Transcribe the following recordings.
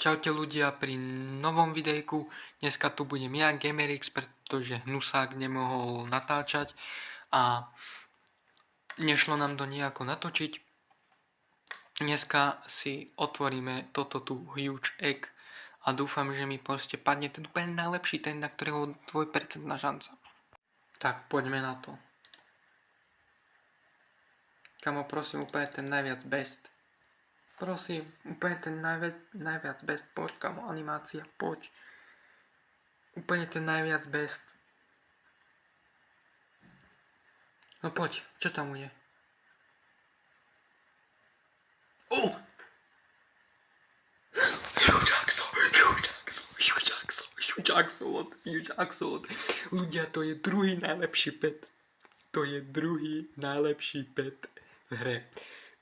Čaute ľudia pri novom videjku. Dneska tu budem ja, Gamerix, pretože Hnusák nemohol natáčať a nešlo nám to nejako natočiť. Dneska si otvoríme toto tu Huge Egg a dúfam, že mi proste padne ten úplne najlepší, ten, na ktorého 2% šanca. Tak, poďme na to. Kamo, prosím, úplne ten najviac best. Prosím, úplne ten najviac best. Poď, kamo, animácia, poď. Úplne ten najviac best. No poď, čo tam bude? Huge Axolot. Ľudia, to je druhý najlepší pet. To je druhý najlepší pet v hre.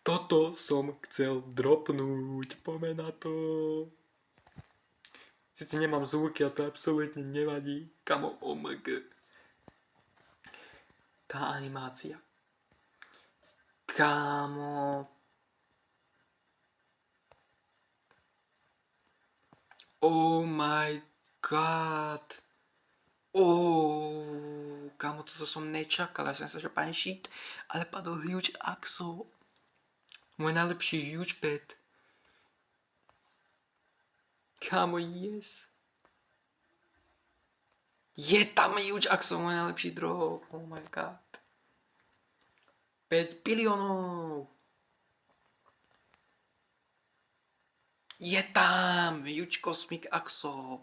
Toto som chcel dropnúť. Poďme na to. Sice nemám zvuky a to absolútne nevadí. Kamo, OMG. Tá animácia. Kámo. Oh my god. Kámo, toto som nečakal. Ja som sa, že pane shit, ale padol Huge Axel. Môj najlepší huge pet. Kámo, yes. Je tam Huge Axel, môj najlepší drop. Oh my god. 5 biliónov. Je tam Huge Cosmic Axel.